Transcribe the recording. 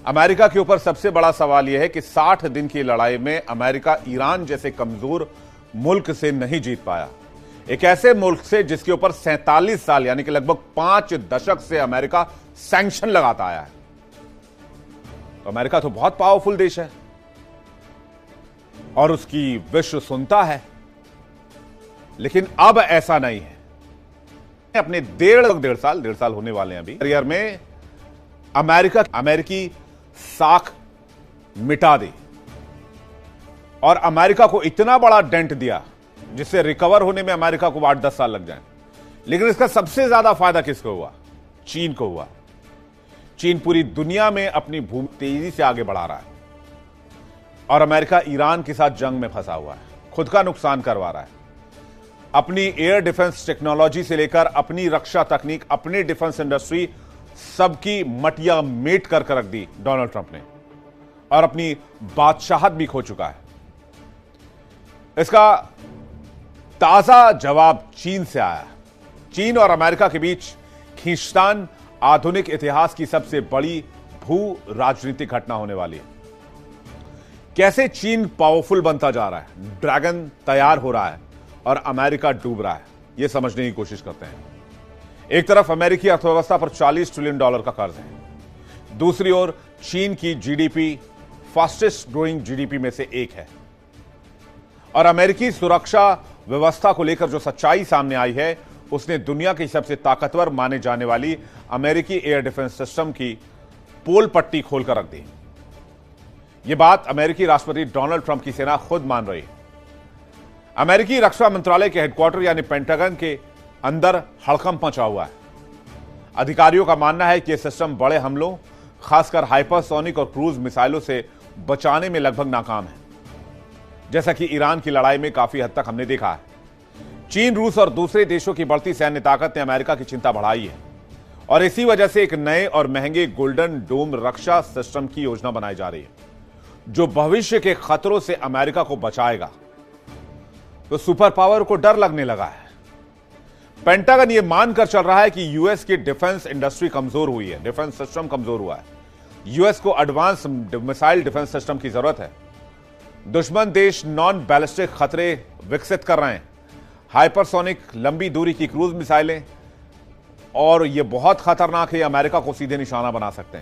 America के ऊपर सबसे बड़ा सवाल यह है कि 60 दिन की लड़ाई में अमेरिका ईरान जैसे कमजोर मुल्क से नहीं जीत पाया। एक ऐसे मुल्क से जिसके ऊपर 47 साल यानी कि लगभग 5 दशक से अमेरिका सैंक्शन लगाता आया है। तो अमेरिका तो बहुत पावरफुल देश है और उसकी विश्व सुनता है, लेकिन अब ऐसा नहीं है। अपने डेढ़ साल होने वाले हैं अभी करियर में अमेरिकी साख मिटा दी और अमेरिका को इतना बड़ा डेंट दिया जिससे रिकवर होने में अमेरिका को 8-10 साल लग जाए। लेकिन इसका सबसे ज्यादा फायदा किसको हुआ? चीन को हुआ। चीन पूरी दुनिया में अपनी भूमि तेजी से आगे बढ़ा रहा है और अमेरिका ईरान के साथ जंग में फंसा हुआ है, खुद का नुकसान करवा रहा है। अपनी एयर डिफेंस टेक्नोलॉजी से लेकर अपनी रक्षा तकनीक, अपनी डिफेंस इंडस्ट्री सबकी मटिया मेट कर रख दी डोनाल्ड ट्रंप ने और अपनी बादशाहत भी खो चुका है। इसका ताजा जवाब चीन से आया। चीन और अमेरिका के बीच खींचतान आधुनिक इतिहास की सबसे बड़ी भू राजनीतिक घटना होने वाली है। कैसे चीन पावरफुल बनता जा रहा है, ड्रैगन तैयार हो रहा है और अमेरिका डूब रहा है, यह समझने की कोशिश करते हैं। एक तरफ अमेरिकी अर्थव्यवस्था पर $40 ट्रिलियन का कर्ज है, दूसरी ओर चीन की जीडीपी फास्टेस्ट ग्रोइंग जीडीपी में से एक है और अमेरिकी सुरक्षा व्यवस्था को लेकर जो सच्चाई सामने आई है उसने दुनिया की सबसे ताकतवर माने जाने वाली अमेरिकी एयर डिफेंस सिस्टम की पोल पट्टी खोलकर रख दी। यह बात अमेरिकी राष्ट्रपति डोनाल्ड ट्रंप की सेना खुद मान रही है। अमेरिकी रक्षा मंत्रालय के हेडक्वार्टर यानी पेंटागन के अंदर हड़कंप मचा हुआ है। अधिकारियों का मानना है कि यह सिस्टम बड़े हमलों, खासकर हाइपरसोनिक और क्रूज मिसाइलों से बचाने में लगभग नाकाम है, जैसा कि ईरान की लड़ाई में काफी हद तक हमने देखा है। चीन, रूस और दूसरे देशों की बढ़ती सैन्य ताकत ने अमेरिका की चिंता बढ़ाई है और इसी वजह से एक नए और महंगे गोल्डन डोम रक्षा सिस्टम की योजना बनाई जा रही है जो भविष्य के खतरों से अमेरिका को बचाएगा। तो सुपर पावर को डर लगने लगा है। पेंटागन यह मानकर चल रहा है कि यूएस की डिफेंस इंडस्ट्री कमजोर हुई है, डिफेंस सिस्टम कमजोर हुआ है। यूएस को एडवांस मिसाइल डिफेंस सिस्टम की जरूरत है। दुश्मन देश नॉन बैलिस्टिक खतरे विकसित कर रहे हैं, हाइपरसोनिक लंबी दूरी की क्रूज मिसाइलें, और यह बहुत खतरनाक है, अमेरिका को सीधे निशाना बना सकते हैं।